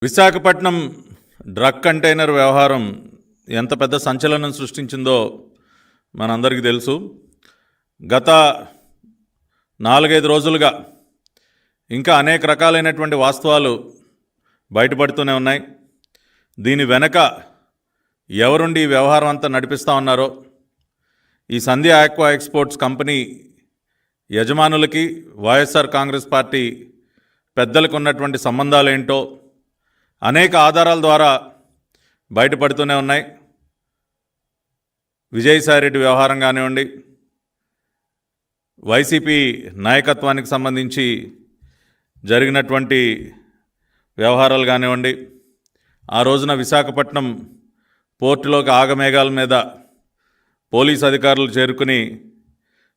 Visakhapatnam drug container వ్యవహారం ఎంత పెద్ద సంచలనం సృష్టించిందో మనందరికీ తెలుసు. గత 4-5 రోజులుగా ఇంకా అనేక రకాలైనటువంటి వాస్తవాలు బయటపడుతూనే ఉన్నాయి. దీని వెనక ఎవరుండి ఈ వ్యవహారం అంతా నడిపిస్తూ ఉన్నారో, ఈ సంధ్య ఆక్వా ఎక్స్పోర్ట్స్ కంపెనీ యజమానులకి వైఎస్ఆర్ కాంగ్రెస్ పార్టీ పెద్దలకు ఉన్నటువంటి సంబంధాలు ఏంటో అనేక ఆధారాల ద్వారా బయటపడుతూనే ఉన్నాయి. విజయసాయిరెడ్డి వ్యవహారం కానివ్వండి, వైసీపీ నాయకత్వానికి సంబంధించి జరిగినటువంటి వ్యవహారాలు కానివ్వండి, ఆ రోజున విశాఖపట్నం పోర్టులోకి ఆగమేఘాల మీద పోలీస్ అధికారులు చేరుకుని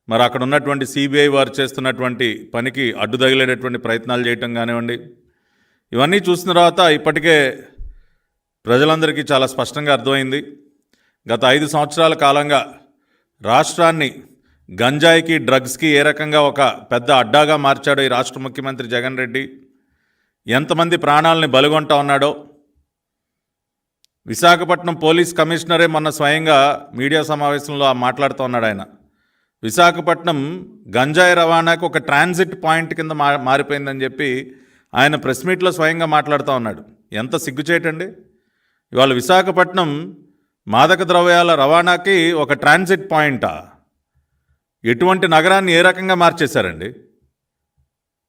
మరి అక్కడ ఉన్నటువంటి సిబిఐ వారు చేస్తున్నటువంటి పనికి అడ్డు తగిలేటటువంటి ప్రయత్నాలు చేయటం కానివ్వండి, ఇవన్నీ చూసిన తర్వాత ఇప్పటికే ప్రజలందరికీ చాలా స్పష్టంగా అర్థమైంది. గత 5 సంవత్సరాల కాలంగా రాష్ట్రాన్ని గంజాయికి, డ్రగ్స్కి ఏ రకంగా ఒక పెద్ద అడ్డాగా మార్చాడో ఈ రాష్ట్ర ముఖ్యమంత్రి జగన్ రెడ్డి, ఎంతమంది ప్రాణాలని బలిగొంటా ఉన్నాడో. విశాఖపట్నం పోలీస్ కమిషనరే మొన్న స్వయంగా మీడియా సమావేశంలో మాట్లాడుతూ ఉన్నాడు. ఆయన విశాఖపట్నం గంజాయి రవాణాకు ఒక ట్రాన్సిట్ పాయింట్ కింద మారిపోయిందని చెప్పి ఆయన ప్రెస్ మీట్లో స్వయంగా మాట్లాడుతూ ఉన్నాడు. ఎంత సిగ్గుచేటండి! ఇవాళ విశాఖపట్నం మాదక ద్రవ్యాల రవాణాకి ఒక ట్రాన్సిట్ పాయింటా? ఎటువంటి నగరాన్ని ఏ రకంగా మార్చేశారండి!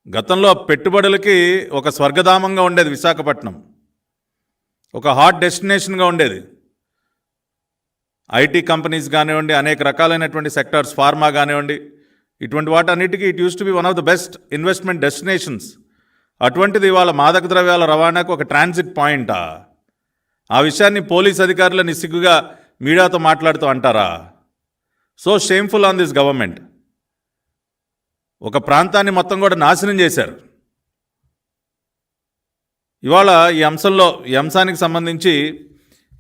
గతంలో పెట్టుబడులకి ఒక స్వర్గధామంగా ఉండేది విశాఖపట్నం, ఒక హాట్ డెస్టినేషన్గా ఉండేది. ఐటీ కంపెనీస్ కానివ్వండి, అనేక రకాలైనటువంటి సెక్టార్స్, ఫార్మా కానివ్వండి, ఇటువంటి వాటన్నిటికీ it use to be one of the best investment destinations. అటువంటిది ఇవాళ మాదక ద్రవ్యాల రవాణాకు ఒక ట్రాన్సిట్ పాయింటా? ఆ విషయాన్ని పోలీస్ అధికారులు నిస్సిగ్గుగా మీడియాతో మాట్లాడుతూ అంటారా? So shameful on this government. ఒక ప్రాంతాన్ని మొత్తం కూడా నాశనం చేశారు. ఇవాళ ఈ అంశానికి సంబంధించి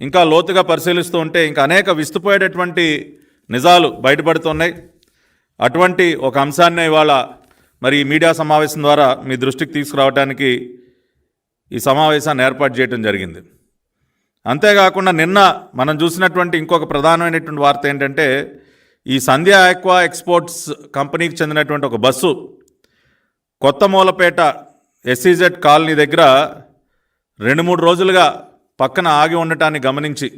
ఇంకా లోతుగా పరిశీలిస్తూ ఉంటే ఇంకా అనేక విస్తుపోయేటటువంటి నిజాలు బయటపడుతున్నాయి. అటువంటి ఒక అంశాన్ని ఇవాళ మరి ఈ మీడియా సమావేశం ద్వారా మీ దృష్టికి తీసుకురావడానికి ఈ సమావేశాన్ని ఏర్పాటు చేయడం జరిగింది. అంతేకాకుండా నిన్న మనం చూసినటువంటి ఇంకొక ప్రధానమైనటువంటి వార్త ఏంటంటే, ఈ సంధ్య ఆక్వా ఎక్స్పోర్ట్స్ కంపెనీకి చెందినటువంటి ఒక బస్సు కొత్త మూలపేట ఎస్ఈజెడ్ కాలనీ దగ్గర 2-3 రోజులుగా పక్కన ఆగి ఉండటాన్ని గమనించి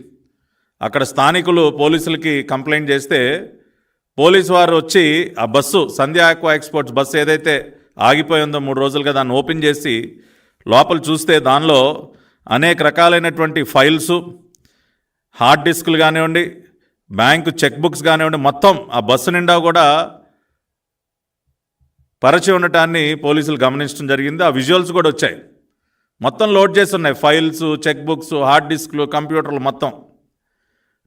అక్కడ స్థానికులు పోలీసులకి కంప్లైంట్ చేస్తే పోలీసు వారు వచ్చి ఆ బస్సు, సంధ్య ఆక్వా ఎక్స్పోర్ట్స్ బస్సు ఏదైతే ఆగిపోయిందో 3 రోజులుగా, దాన్ని ఓపెన్ చేసి లోపల చూస్తే దానిలో అనేక రకాలైనటువంటి ఫైల్సు, హార్డ్ డిస్కులు కానివ్వండి, బ్యాంకు చెక్ బుక్స్ కానివ్వండి, మొత్తం ఆ బస్సు నిండా కూడా పరిచి ఉండటాన్ని పోలీసులు గమనించడం జరిగింది. ఆ విజువల్స్ కూడా వచ్చాయి. మొత్తం లోడ్ చేసి ఉన్నాయి ఫైల్స్, చెక్ బుక్స్, హార్డ్ డిస్క్లు, కంప్యూటర్లు మొత్తం.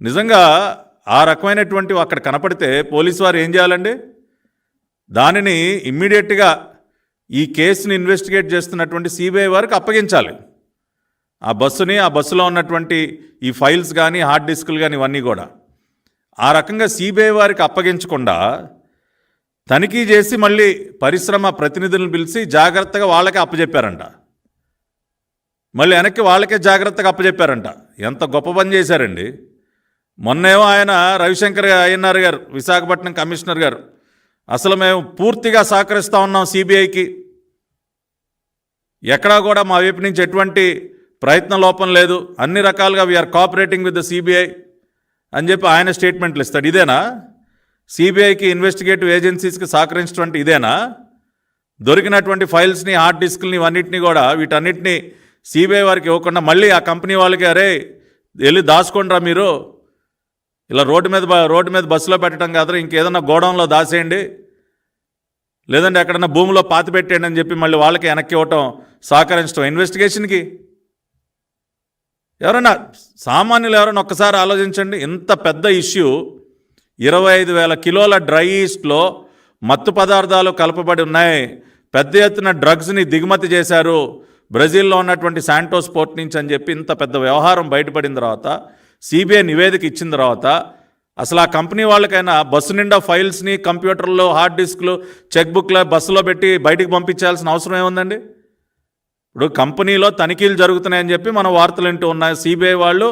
నిజంగా ఆ రకమైనటువంటివి అక్కడ కనపడితే పోలీసు వారు ఏం చేయాలండి? దానిని ఇమ్మీడియట్గా ఈ కేసుని ఇన్వెస్టిగేట్ చేస్తున్నటువంటి సిబిఐ వారికి అప్పగించాలి. ఆ బస్సుని, ఆ బస్సులో ఉన్నటువంటి ఈ ఫైల్స్ కానీ, హార్డ్ డిస్కులు కానీ, ఇవన్నీ కూడా ఆ రకంగా సిబిఐ వారికి అప్పగించకుండా తనిఖీ చేసి మళ్ళీ పరిశ్రమ ప్రతినిధులను పిలిచి జాగ్రత్తగా వాళ్ళకే అప్పచెప్పారంట. మళ్ళీ వెనక్కి వాళ్ళకే జాగ్రత్తగా అప్పచెప్పారంట. ఎంత గొప్ప పని చేశారండి! మొన్నేమో ఆయన రవిశంకర్ అయ్యన్నార్ గారు, విశాఖపట్నం కమిషనర్ గారు, అసలు మేము పూర్తిగా సహకరిస్తూ ఉన్నాం సిబిఐకి, ఎక్కడా కూడా మా వైపు నుంచి ఎటువంటి ప్రయత్న లోపం లేదు, అన్ని రకాలుగా we are cooperating with the CBI అని చెప్పి ఆయన స్టేట్మెంట్లు ఇస్తాడు. ఇదేనా సిబిఐకి, ఇన్వెస్టిగేటివ్ ఏజెన్సీస్కి సహకరించినటువంటి? ఇదేనా దొరికినటువంటి ఫైల్స్ని, హార్డ్ డిస్క్ని, ఇవన్నిటిని కూడా వీటన్నిటిని సిబిఐ వారికి ఇవ్వకుండా మళ్ళీ ఆ కంపెనీ వాళ్ళకి, అరే వెళ్ళి దాచుకోండిరా మీరు, ఇలా రోడ్డు మీద బస్సులో పెట్టడం కాదు, ఇంకేదన్నా గోడౌన్లో దాసేయండి, లేదంటే ఎక్కడన్నా భూమిలో పాతి పెట్టేయండి అని చెప్పి మళ్ళీ వాళ్ళకి వెనక్కి ఇవ్వటం, సహకరించడం ఇన్వెస్టిగేషన్కి. ఎవరైనా సామాన్యులు ఎవరైనా ఒక్కసారి ఆలోచించండి. ఇంత పెద్ద ఇష్యూ, 25,000 కిలోల డ్రై ఈస్ట్లో మత్తు పదార్థాలు కలపబడి ఉన్నాయి, పెద్ద ఎత్తున డ్రగ్స్ని దిగుమతి చేశారు బ్రెజిల్లో ఉన్నటువంటి శాంటోస్ పోర్ట్ నుంచి అని చెప్పి ఇంత పెద్ద వ్యవహారం బయటపడిన తర్వాత, సిబిఐ నివేదిక ఇచ్చిన తర్వాత, అసలు ఆ కంపెనీ వాళ్ళకైనా బస్సు నిండా ఫైల్స్ని, కంప్యూటర్లు, హార్డ్ డిస్క్లు, చెక్ బుక్లు బస్సులో పెట్టి బయటికి పంపించాల్సిన అవసరం ఏముందండి? ఇప్పుడు కంపెనీలో తనిఖీలు జరుగుతున్నాయని చెప్పి మన వార్తలు వింటూ ఉన్నాయి. సిబిఐ వాళ్ళు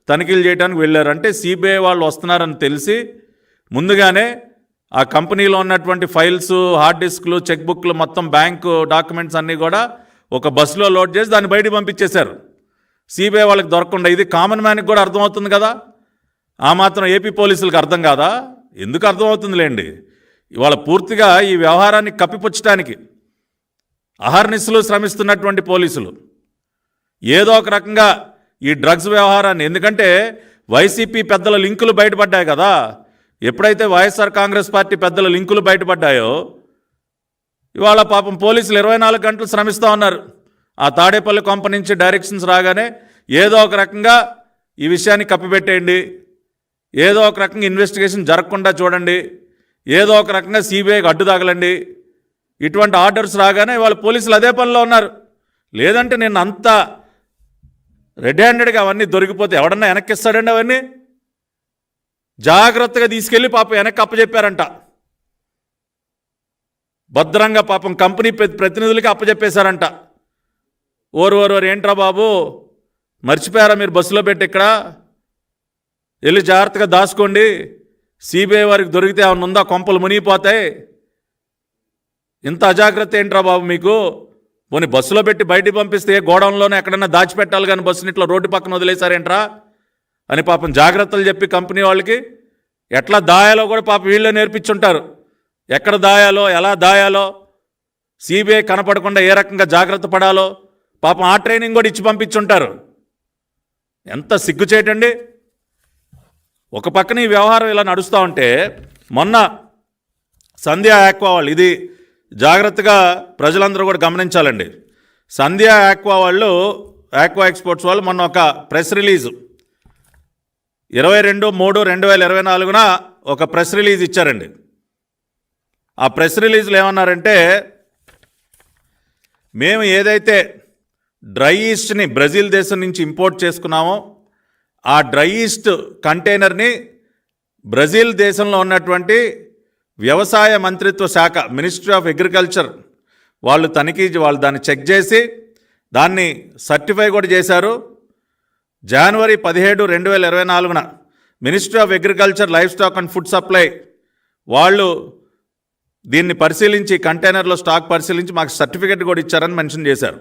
తనిఖీలు చేయడానికి వెళ్ళారు. అంటే సిబిఐ వాళ్ళు వస్తున్నారని తెలిసి ముందుగానే ఆ కంపెనీలో ఉన్నటువంటి ఫైల్స్, హార్డ్ డిస్క్లు, చెక్ బుక్లు, మొత్తం బ్యాంకు డాక్యుమెంట్స్ అన్నీ కూడా ఒక బస్సులో లోడ్ చేసి దాన్ని బయటికి పంపించేశారు. సిబిఐ వాళ్ళకి దొరకకుండా. ఇది కామన్ మ్యాన్కి కూడా అర్థమవుతుంది కదా. ఆ మాత్రం ఏపీ పోలీసులకు అర్థం కాదా? ఎందుకు అర్థమవుతుందిలేండి. ఇవాళ పూర్తిగా ఈ వ్యవహారాన్ని కప్పిపుచ్చడానికి అహర్నిశలు శ్రమిస్తున్నటువంటి పోలీసులు ఏదో ఒక రకంగా ఈ డ్రగ్స్ వ్యవహారాన్ని, ఎందుకంటే వైసీపీ పెద్దల లింకులు బయటపడ్డాయి కదా. ఎప్పుడైతే వైఎస్ఆర్ కాంగ్రెస్ పార్టీ పెద్దల లింకులు బయటపడ్డాయో ఇవాళ పాపం పోలీసులు 24 గంటలు శ్రమిస్తూ ఉన్నారు. ఆ తాడేపల్లి కొంప నుంచి డైరెక్షన్స్ రాగానే ఏదో ఒక రకంగా ఈ విషయాన్ని కప్పిపెట్టేయండి, ఏదో ఒక రకంగా ఇన్వెస్టిగేషన్ జరగకుండా చూడండి, ఏదో ఒక రకంగా సిబిఐకి అడ్డు తగలండి, ఇటువంటి ఆర్డర్స్ రాగానే వాళ్ళ పోలీసులు అదే పనిలో ఉన్నారు. లేదంటే నేను అంత రెడ్ హ్యాండెడ్గా అవన్నీ దొరికిపోతే ఎవడన్నా వెనక్కిస్తాడండి? అవన్నీ జాగ్రత్తగా తీసుకెళ్ళి పాపం వెనక్కి అప్పచెప్పారంట. భద్రంగా పాపం కంపెనీ ప్రతినిధులకి అప్పచెప్పేశారంట. ఓరు ఏంట్రా బాబు, మర్చిపోయారా మీరు బస్సులో పెట్టి ఇక్కడ వెళ్ళి జాగ్రత్తగా దాచుకోండి, సిబిఐ వారికి దొరికితే ఏమన్నా ఉందా, కొంపలు మునిగిపోతాయి, ఇంత అజాగ్రత్త ఏంట్రా బాబు మీకు, పోనీ బస్సులో పెట్టి బయటికి పంపిస్తే గోడౌన్లోనే ఎక్కడన్నా దాచిపెట్టాలి కానీ బస్సుని ఇట్లా రోడ్డు పక్కన వదిలేశారేంట్రా అని పాపం జాగ్రత్తలు చెప్పి కంపెనీ వాళ్ళకి ఎట్లా దాయాలో కూడా పాపం వీళ్ళే నేర్పించుంటారు. ఎక్కడ దాయాలో, ఎలా దాయాలో, సిబిఐ కనపడకుండా ఏ రకంగా జాగ్రత్త పడాలో పాపం ఆ ట్రైనింగ్ కూడా ఇచ్చి పంపించుంటారు. ఎంత సిగ్గుచేటండి. ఒక పక్కన ఈ వ్యవహారం ఇలా నడుస్తూ ఉంటే మొన్న సంధ్యా ఆక్వా వాళ్ళు, ఇది జాగ్రత్తగా ప్రజలందరూ కూడా గమనించాలండి. సంధ్యా ఆక్వా వాళ్ళు, ఆక్వా ఎక్స్పోర్ట్స్ వాళ్ళు మొన్న ఒక ప్రెస్ రిలీజ్ 22/3/2024 ఒక ప్రెస్ రిలీజ్ ఇచ్చారండి. ఆ ప్రెస్ రిలీజ్లో ఏమన్నారంటే, మేము ఏదైతే డ్రై ఈస్ట్ని బ్రెజిల్ దేశం నుంచి ఇంపోర్ట్ చేసుకున్నామో ఆ డ్రై ఈస్ట్ కంటైనర్ని బ్రెజిల్ దేశంలో ఉన్నటువంటి వ్యవసాయ మంత్రిత్వ శాఖ, మినిస్ట్రీ ఆఫ్ అగ్రికల్చర్ వాళ్ళు దాన్ని చెక్ చేసి దాన్ని సర్టిఫై కూడా చేశారు. జనవరి 17, 2024 ministry of Agriculture, life stock and Food supply వాళ్ళు దీన్ని పరిశీలించి, కంటైనర్లో స్టాక్ పరిశీలించి మాకు సర్టిఫికెట్ కూడా ఇచ్చారని మెన్షన్ చేశారు.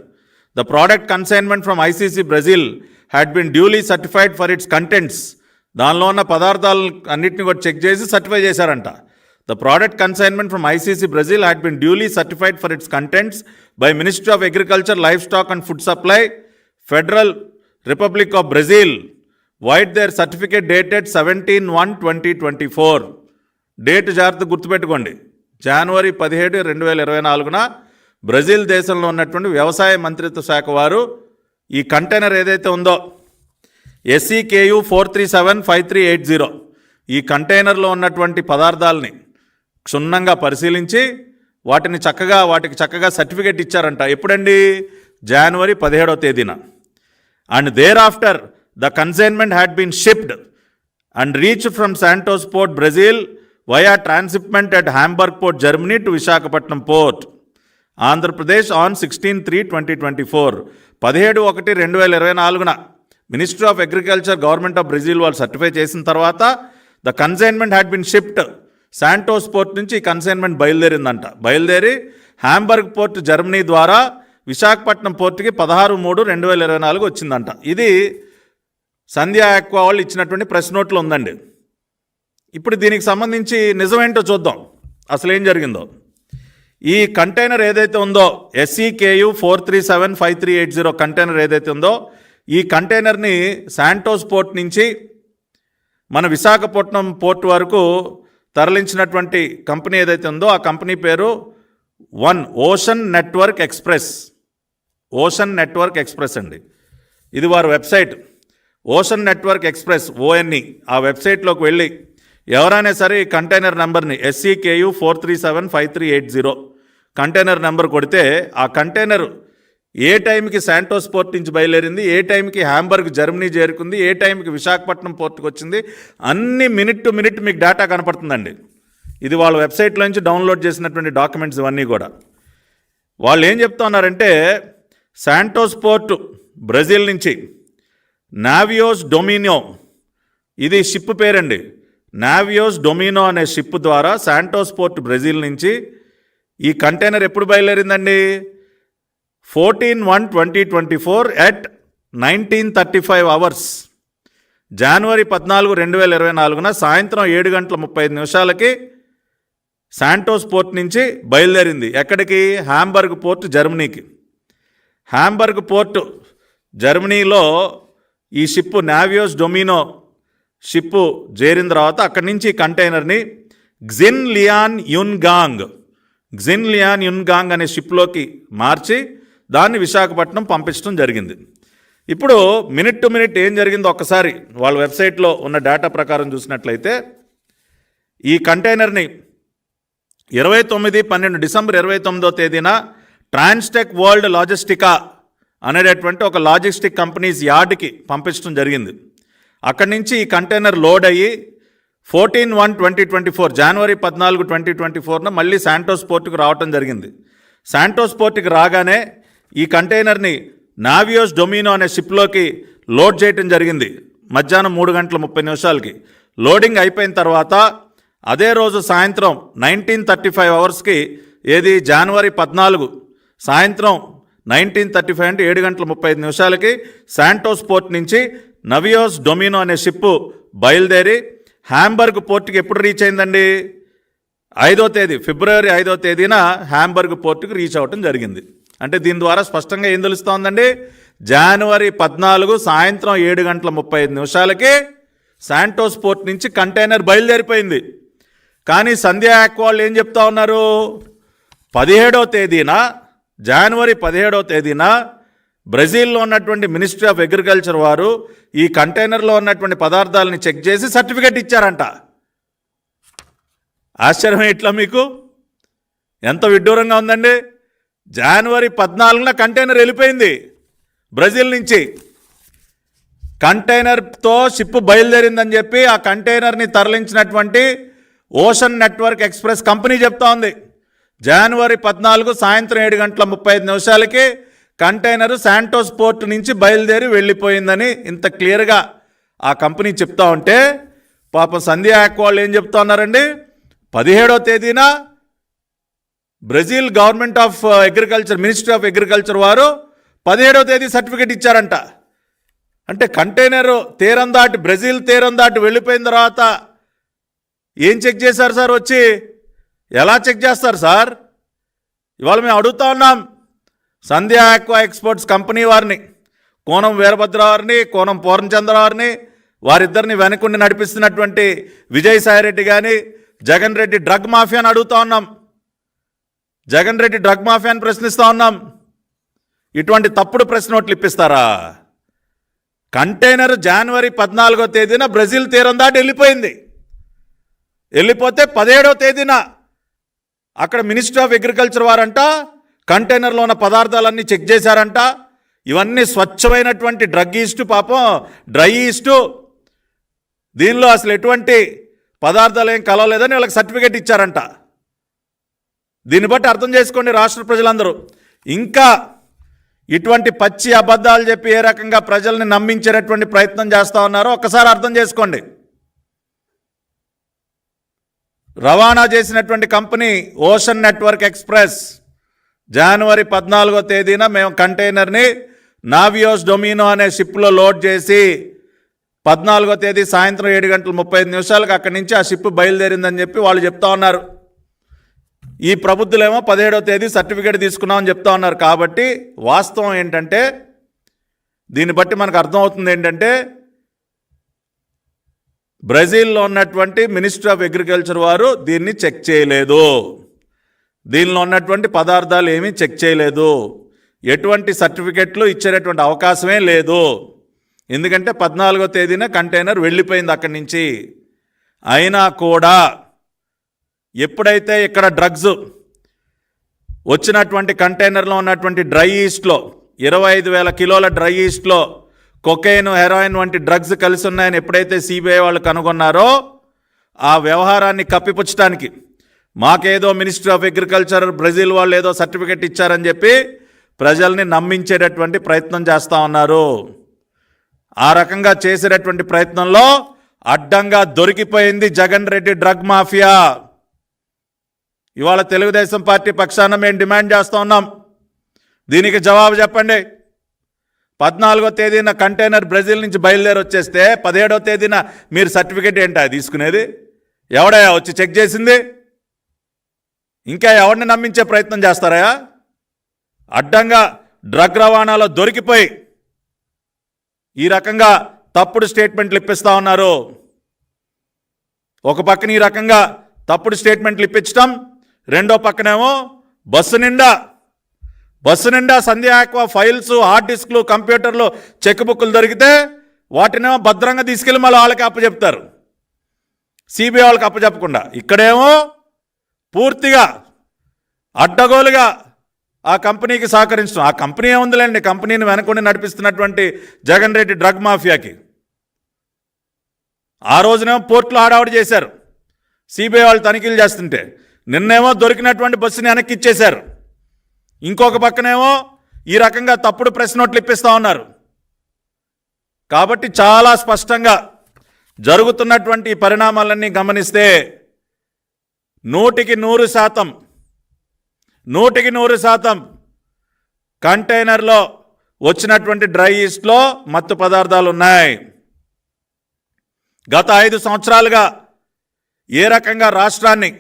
The product consignment from ICC Brazil had been duly certified for its contents. దానిలో ఉన్న పదార్థాలు అన్నింటినీ కూడా చెక్ చేసి సర్టిఫై చేశారంట. The product consignment from ICC Brazil had been duly certified for its contents by Ministry of Agriculture, life stock and Food Supply, Federal Republic of Brazil, vide their certificate dated 17/1/2024. Date జాగ్రత్త గుర్తుపెట్టుకోండి. జనవరి 17, 2024 Brazil దేశంలో ఉన్నటువంటి వ్యవసాయ మంత్రిత్వ శాఖ వారు ఈ container ఏదైతే ఉందో SEKU 4375380 ఈ కంటైనర్లో ఉన్నటువంటి పదార్థాలని క్షుణ్ణంగా పరిశీలించి వాటికి చక్కగా సర్టిఫికేట్ ఇచ్చారంట. ఎప్పుడండి? జనవరి 17వ తేదీన. And thereafter the consignment had been shipped and reached from Santos port Brazil via transshipment at Hamburg Port, Germany to Visakhapatnam Port, Andhra Pradesh on 16/3/2024. 17/1/2024 ministry of agriculture, government of Brazil వాళ్ళు certify చేసిన తర్వాత the consignment had been shipped. Santos port నుంచి ఈ consignment బయలుదేరి Hamburg port, Germany ద్వారా విశాఖపట్నం పోర్టుకి 16/3/2024 వచ్చిందంట. ఇది సంధ్యా ఆక్వా వాళ్ళు ఇచ్చినటువంటి ప్రెస్ నోట్లో ఉందండి. ఇప్పుడు దీనికి సంబంధించి నిజమేంటో చూద్దాం, అసలు ఏం జరిగిందో. ఈ కంటైనర్ ఏదైతే ఉందో SEKU 4375380 కంటైనర్ ఏదైతే ఉందో ఈ కంటైనర్ని శాంటోస్ పోర్ట్ నుంచి మన విశాఖపట్నం పోర్ట్ వరకు తరలించినటువంటి కంపెనీ ఏదైతే ఉందో ఆ కంపెనీ పేరు ఓషన్ నెట్వర్క్ ఎక్స్ప్రెస్ అండి. ఇది వారి website, ocean network express ONE. ఆ వెబ్సైట్లోకి వెళ్ళి ఎవరైనా సరే ఈ కంటైనర్ నెంబర్ని SEKU 4375380 కంటైనర్ నెంబర్ కొడితే ఆ కంటైనర్ ఏ టైంకి శాంటోస్ పోర్ట్ నుంచి బయలుదేరింది, ఏ టైంకి హ్యాంబర్గ్ జర్మనీ చేరుకుంది, ఏ టైంకి విశాఖపట్నం పోర్ట్కి వచ్చింది, అన్ని మినిట్ టు మినిట్ మీకు డేటా కనపడుతుందండి. ఇది వాళ్ళ వెబ్సైట్లో నుంచి డౌన్లోడ్ చేసినటువంటి డాక్యుమెంట్స్ ఇవన్నీ కూడా. వాళ్ళు ఏం చెప్తున్నారంటే శాంటోస్ పోర్ట్ బ్రెజిల్ నుంచి నావియోస్ డొమినో, ఇది షిప్ పేరండి, నావియోస్ డొమినో అనే షిప్ ద్వారా శాంటోస్ పోర్ట్ బ్రెజిల్ నుంచి ఈ కంటైనర్ ఎప్పుడు బయలుదేరిందండి? 14/1/2024 at 19:35 hours, జనవరి 14, 2024 సాయంత్రం 7:35 శాంటోస్ పోర్ట్ నుంచి బయలుదేరింది. ఎక్కడికి? హాంబర్గ్ పోర్ట్, జర్మనీకి. హాంబర్గ్ పోర్ట్ జర్మనీలో ఈ షిప్ నావియోస్ డొమినో షిప్ చేరిన తర్వాత అక్కడి నుంచి కంటైనర్ని గ్జిన్లియాన్ యున్గాంగ్ అనే షిప్లోకి మార్చి దాన్ని విశాఖపట్నం పంపించడం జరిగింది. ఇప్పుడు మినిట్ టు మినిట్ ఏం జరిగిందో ఒక్కసారి వాళ్ళ వెబ్సైట్లో ఉన్న డేటా ప్రకారం చూసినట్లయితే, ఈ కంటైనర్ని 29/12 డిసెంబర్ 29 ట్రాన్స్టెక్ వరల్డ్ లాజిస్టికా అనేటటువంటి ఒక లాజిస్టిక్ కంపెనీస్ యార్డ్కి పంపించడం జరిగింది. అక్కడి నుంచి ఈ కంటైనర్ లోడ్ అయ్యి 14/1/2024 జనవరి 14, 2024 మళ్ళీ శాంటోస్ పోర్టుకు రావటం జరిగింది. శాంటోస్ పోర్టుకి రాగానే ఈ కంటైనర్ని నావియోస్ డొమినో అనే షిప్లోకి లోడ్ చేయటం జరిగింది. మధ్యాహ్నం 3:30 లోడింగ్ అయిపోయిన తర్వాత అదే రోజు సాయంత్రం 19:35 hours ఏది జనవరి 14 సాయంత్రం 19:35 అంటే 7:35 శాంటోస్ పోర్ట్ నుంచి నావియోస్ డొమినో అనే షిప్ బయలుదేరి హాంబర్గ్ పోర్టుకి ఎప్పుడు రీచ్ అయిందండి? 5వ తేదీ, ఫిబ్రవరి 5వ తేదీన హాంబర్గ్ పోర్టుకి రీచ్ అవ్వటం జరిగింది. అంటే దీని ద్వారా స్పష్టంగా ఏం తెలుస్తోందండి? జనవరి 14 సాయంత్రం 7:35 శాంటోస్ పోర్ట్ నుంచి కంటైనర్ బయలుదేరిపోయింది. కానీ సంధ్యా యాక్వాళ్ళు ఏం చెప్తా ఉన్నారు? 17వ తేదీన, జనవరి 17వ తేదీన బ్రెజిల్లో ఉన్నటువంటి మినిస్ట్రీ ఆఫ్ అగ్రికల్చర్ వారు ఈ కంటైనర్లో ఉన్నటువంటి పదార్థాలని చెక్ చేసి సర్టిఫికెట్ ఇచ్చారంట. ఆశ్చర్యం ఇట్లా మీకు ఎంత విడ్డూరంగా ఉందండి. జనవరి 14 కంటైనర్ వెళ్ళిపోయింది బ్రెజిల్ నుంచి. కంటైనర్తో షిప్ బయలుదేరిందని చెప్పి ఆ కంటైనర్ని తరలించినటువంటి ఓషన్ నెట్వర్క్ ఎక్స్ప్రెస్ కంపెనీ చెప్తా ఉంది. జనవరి 14 సాయంత్రం 7:35 కంటైనర్ శాంటోస్ పోర్ట్ నుంచి బయలుదేరి వెళ్ళిపోయిందని ఇంత క్లియర్గా ఆ కంపెనీ చెప్తా ఉంటే, పాపం సంధ్యా యాక్వాళ్ళు ఏం చెప్తా ఉన్నారండి? 17వ తేదీన Brazil government of agriculture, ministry of agriculture వారు 17వ తేదీ సర్టిఫికెట్ ఇచ్చారంట. అంటే కంటైనర్ తీరం దాటి, బ్రెజిల్ తీరం దాటి వెళ్ళిపోయిన తర్వాత ఏం చెక్ చేశారు సార్? వచ్చి ఎలా చెక్ చేస్తారు సార్? ఇవాళ మేము అడుగుతా ఉన్నాం సంధ్యా ఆక్వా ఎక్స్పోర్ట్స్ కంపెనీ వారిని, కోనం వీరభద్ర వారిని, కోనం పూర్ణచంద్ర వారిని, వారిద్దరిని వెనకుండి నడిపిస్తున్నటువంటి విజయసాయిరెడ్డి కానీ, జగన్ రెడ్డి డ్రగ్ మాఫియాని అడుగుతా ఉన్నాం. జగన్ రెడ్డి డ్రగ్ మాఫియాని ప్రశ్నిస్తూ ఉన్నాం. ఇటువంటి తప్పుడు ప్రశ్న నోట్లు ఇప్పిస్తారా? కంటైనర్ జనవరి 14వ తేదీన బ్రెజిల్ తీరం దాటి వెళ్ళిపోయింది. వెళ్ళిపోతే 17వ తేదీన అక్కడ మినిస్ట్రీ ఆఫ్ అగ్రికల్చర్ వారంట కంటైనర్లో ఉన్న పదార్థాలన్నీ చెక్ చేశారంట. ఇవన్నీ స్వచ్ఛమైనటువంటి డ్రగ్ ఈస్టు, పాపం డ్రై ఈస్టు, దీనిలో అసలు ఎటువంటి పదార్థాలు ఏం కలవలేదని వాళ్ళకి సర్టిఫికేట్ ఇచ్చారంట. దీన్ని బట్టి అర్థం చేసుకోండి రాష్ట్ర ప్రజలందరూ. ఇంకా ఇటువంటి పచ్చి అబద్ధాలు చెప్పి ఏ రకంగా ప్రజల్ని నమ్మించేటటువంటి ప్రయత్నం చేస్తూ ఉన్నారో ఒక్కసారి అర్థం చేసుకోండి. రవాణా చేసినటువంటి కంపెనీ ఓషన్ నెట్వర్క్ ఎక్స్ప్రెస్ జనవరి 14వ తేదీన మేము కంటైనర్ని నావియోస్ డొమినో అనే షిప్లో లోడ్ చేసి 14వ తేదీ సాయంత్రం 7:35 అక్కడి నుంచి ఆ షిప్ బయలుదేరిందని చెప్పి వాళ్ళు చెప్తా ఉన్నారు. ఈ ప్రబుద్ధులేమో 17వ తేదీ సర్టిఫికేట్ తీసుకున్నామని చెప్తా ఉన్నారు. కాబట్టి వాస్తవం ఏంటంటే, దీన్ని బట్టి మనకు అర్థమవుతుంది ఏంటంటే, బ్రెజిల్లో ఉన్నటువంటి మినిస్ట్రీ ఆఫ్ అగ్రికల్చర్ వారు దీన్ని చెక్ చేయలేదు. దీనిలో ఉన్నటువంటి పదార్థాలు ఏమీ చెక్ చేయలేదు. ఎటువంటి సర్టిఫికెట్లు ఇచ్చేటటువంటి అవకాశమే లేదు. ఎందుకంటే 14వ తేదీన కంటైనర్ వెళ్ళిపోయింది అక్కడి నుంచి. అయినా కూడా ఎప్పుడైతే ఇక్కడ డ్రగ్స్ వచ్చినటువంటి కంటైనర్లో ఉన్నటువంటి డ్రై ఈస్ట్లో 25,000 కిలోల డ్రై ఈస్ట్లో కొకైన్, హెరాయిన్ వంటి డ్రగ్స్ కలిసి ఉన్నాయని ఎప్పుడైతే సిబిఐ వాళ్ళు కనుగొన్నారో, ఆ వ్యవహారాన్ని కప్పిపుచ్చడానికి మాకేదో మినిస్ట్రీ ఆఫ్ అగ్రికల్చర్ బ్రెజిల్ వాళ్ళు ఏదో సర్టిఫికెట్ ఇచ్చారని చెప్పి ప్రజల్ని నమ్మించేటటువంటి ప్రయత్నం చేస్తూ ఉన్నారు. ఆ రకంగా చేసేటటువంటి ప్రయత్నంలో అడ్డంగా దొరికిపోయింది జగన్ రెడ్డి డ్రగ్ మాఫియా. ఇవాళ తెలుగుదేశం పార్టీ పక్షాన మేము డిమాండ్ చేస్తూ ఉన్నాం, దీనికి జవాబు చెప్పండి. 14వ తేదీన కంటైనర్ బ్రెజిల్ నుంచి బయలుదేరి వచ్చేస్తే 17వ తేదీన మీరు సర్టిఫికేట్ ఏంటా తీసుకునేది? ఎవడయా వచ్చి చెక్ చేసింది? ఇంకా ఎవరిని నమ్మించే ప్రయత్నం చేస్తారా? అడ్డంగా డ్రగ్ రవాణాలో దొరికిపోయి ఈ రకంగా తప్పుడు స్టేట్మెంట్లు ఇప్పిస్తూ ఉన్నారు. ఒక పక్కన ఈ రకంగా తప్పుడు స్టేట్మెంట్లు ఇప్పించడం, రెండో పక్కనేమో బస్సు నిండా సంధ్య ఆక్వా ఫైల్స్, హార్డ్ డిస్క్లు, కంప్యూటర్లు, చెక్ బుక్లు దొరికితే వాటినేమో భద్రంగా తీసుకెళ్ళి మళ్ళీ వాళ్ళకి అప్పచెప్తారు, సిబిఐ వాళ్ళకి అప్పచెప్పకుండా. ఇక్కడేమో పూర్తిగా అడ్డగోలుగా ఆ కంపెనీకి సహకరించడం. ఆ కంపెనీ ఏముందిలేండి, కంపెనీని వెనకొని నడిపిస్తున్నటువంటి జగన్ రెడ్డి డ్రగ్ మాఫియాకి. ఆ రోజునేమో పోర్టులో హడావుడి చేశారు, సిబిఐ వాళ్ళు తనిఖీలు చేస్తుంటే. నిన్నేమో దొరికినటువంటి బస్సుని వెనక్కి ఇచ్చేశారు. ఇంకొక పక్కనేమో ఈ రకంగా తప్పుడు ప్రెస్ నోట్లు ఇప్పిస్తూ ఉన్నారు. కాబట్టి చాలా స్పష్టంగా జరుగుతున్నటువంటి పరిణామాలన్నీ గమనిస్తే 100% కంటైనర్లో వచ్చినటువంటి డ్రై ఈస్ట్లో మత్తు పదార్థాలు ఉన్నాయి. గత 5 సంవత్సరాలుగా ఏ రకంగా రాష్ట్రాన్ని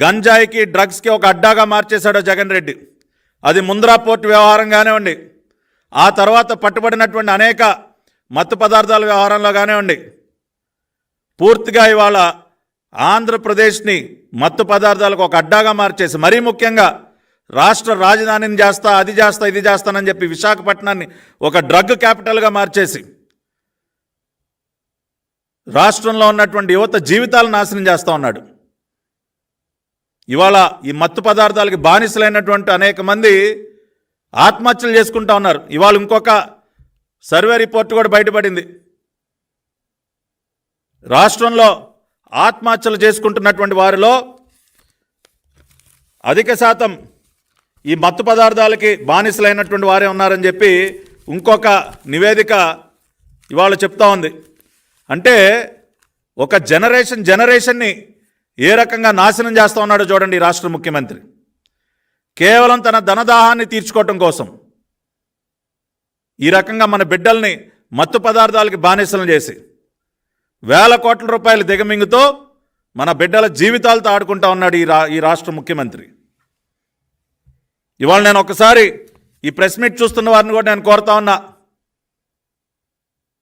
గంజాయికి, డ్రగ్స్కి ఒక అడ్డాగా మార్చేశాడో జగన్ రెడ్డి, అది ముంద్రా పోర్టు వ్యవహారం కానివ్వండి, ఆ తర్వాత పట్టుబడినటువంటి అనేక మత్తు పదార్థాల వ్యవహారంలో కానివ్వండి, పూర్తిగా ఇవాళ ఆంధ్రప్రదేశ్ని మత్తు పదార్థాలకు ఒక అడ్డాగా మార్చేసి, మరీ ముఖ్యంగా రాష్ట్ర రాజధానిని చేస్తా, అది చేస్తా, ఇది చేస్తానని చెప్పి విశాఖపట్నాన్ని ఒక డ్రగ్ క్యాపిటల్గా మార్చేసి రాష్ట్రంలో ఉన్నటువంటి యువత జీవితాలను నాశనం చేస్తూ ఉన్నాడు. ఇవాళ ఈ మత్తు పదార్థాలకి బానిసలైనటువంటి అనేక మంది ఆత్మహత్యలు చేసుకుంటా ఉన్నారు. ఇవాళ ఇంకొక సర్వే రిపోర్ట్ కూడా బయటపడింది. రాష్ట్రంలో ఆత్మహత్యలు చేసుకుంటున్నటువంటి వారిలో అధిక శాతం ఈ మత్తు పదార్థాలకి బానిసలైనటువంటి వారే ఉన్నారని చెప్పి ఇంకొక నివేదిక ఇవాళ చెప్తా ఉంది. అంటే ఒక జనరేషన్ని ఏ రకంగా నాశనం చేస్తూ ఉన్నాడో చూడండి ఈ రాష్ట్ర ముఖ్యమంత్రి. కేవలం తన ధనదాహాన్ని తీర్చుకోవటం కోసం ఈ రకంగా మన బిడ్డల్ని మత్తు పదార్థాలకి బానిసలను చేసి వేల కోట్ల రూపాయలు దిగమింగుతో మన బిడ్డల జీవితాలతో ఆడుకుంటా ఉన్నాడు ఈ రాష్ట్ర ముఖ్యమంత్రి. ఇవాళ నేను ఒకసారి ఈ ప్రెస్ మీట్ చూస్తున్న వారిని కూడా నేను కోరుతా ఉన్నా,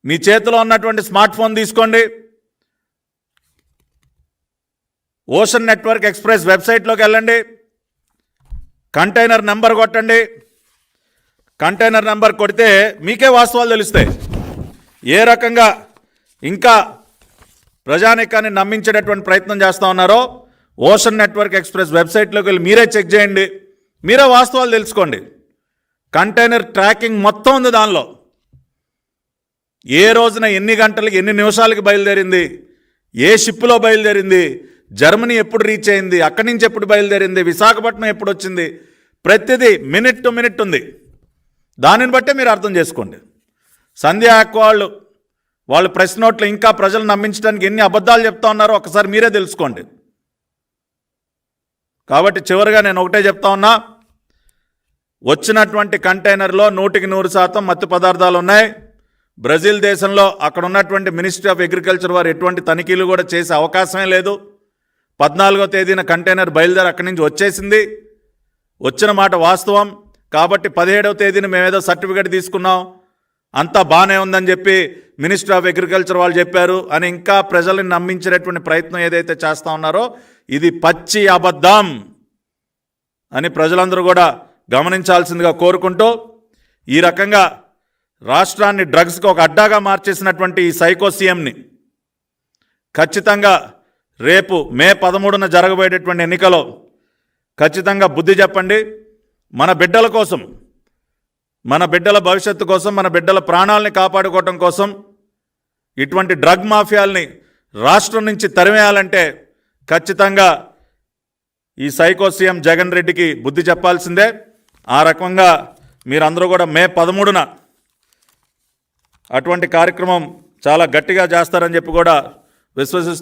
మీ చేతిలో ఉన్నటువంటి స్మార్ట్ ఫోన్ తీసుకోండి, ఓషన్ నెట్వర్క్ ఎక్స్ప్రెస్ వెబ్సైట్లోకి వెళ్ళండి, కంటైనర్ నెంబర్ కొట్టండి. కంటైనర్ నెంబర్ కొడితే మీకే వాస్తవాలు తెలుస్తాయి. ఏ రకంగా ఇంకా ప్రజానీకాన్ని నమ్మించేటటువంటి ప్రయత్నం చేస్తూ ఉన్నారో ఓషన్ నెట్వర్క్ ఎక్స్ప్రెస్ వెబ్సైట్లోకి వెళ్ళి మీరే చెక్ చేయండి, మీరే వాస్తవాలు తెలుసుకోండి. కంటైనర్ ట్రాకింగ్ మొత్తం ఉంది దానిలో. ఏ రోజున ఎన్ని గంటలకి ఎన్ని నిమిషాలకి బయలుదేరింది, ఏ షిప్లో బయలుదేరింది, జర్మనీ ఎప్పుడు రీచ్ అయింది, అక్కడి నుంచి ఎప్పుడు బయలుదేరింది, విశాఖపట్నం ఎప్పుడు వచ్చింది, ప్రతిదీ మినిట్ టు మినిట్ ఉంది. దానిని బట్టే మీరు అర్థం చేసుకోండి. సంధ్య ఆక్వా వాళ్ళు ప్రెస్ నోట్లు ఇంకా ప్రజలు నమ్మించడానికి ఎన్ని అబద్ధాలు చెప్తా ఉన్నారో ఒకసారి మీరే తెలుసుకోండి. కాబట్టి చివరిగా నేను ఒకటే చెప్తా ఉన్నా, వచ్చినటువంటి కంటైనర్లో 100% మత్తు పదార్థాలు ఉన్నాయి. బ్రెజిల్ దేశంలో అక్కడ ఉన్నటువంటి మినిస్ట్రీ ఆఫ్ అగ్రికల్చర్ వారు ఎటువంటి తనిఖీలు కూడా చేసే అవకాశమే లేదు. 14వ తేదీన కంటైనర్ బయలుదేరి అక్కడి నుంచి వచ్చేసింది, వచ్చిన మాట వాస్తవం. కాబట్టి 17వ తేదీన మేమేదో సర్టిఫికేట్ తీసుకున్నాం, అంతా బాగానే ఉందని చెప్పి మినిస్ట్రీ ఆఫ్ అగ్రికల్చర్ వాళ్ళు చెప్పారు అని ఇంకా ప్రజల్ని నమ్మించేటటువంటి ప్రయత్నం ఏదైతే చేస్తూ ఉన్నారో ఇది పచ్చి అబద్ధం అని ప్రజలందరూ కూడా గమనించాల్సిందిగా కోరుకుంటూ, ఈ రకంగా రాష్ట్రాన్ని డ్రగ్స్కి ఒక అడ్డాగా మార్చేసినటువంటి ఈ సైకో సీఎంని ఖచ్చితంగా రేపు మే 13న జరగబోయేటటువంటి ఎన్నికలో ఖచ్చితంగా బుద్ధి చెప్పండి. మన బిడ్డల కోసం, మన బిడ్డల భవిష్యత్తు కోసం, మన బిడ్డల ప్రాణాలని కాపాడుకోవటం కోసం ఇటువంటి డ్రగ్ మాఫియాల్ని రాష్ట్రం నుంచి తరిమేయాలంటే ఖచ్చితంగా ఈ సైకో సీఎం జగన్ రెడ్డికి బుద్ధి చెప్పాల్సిందే. ఆ రకంగా మీరందరూ కూడా మే 13న అటువంటి కార్యక్రమం చాలా గట్టిగా చేస్తారని చెప్పి కూడా విశ్వసిస్తూ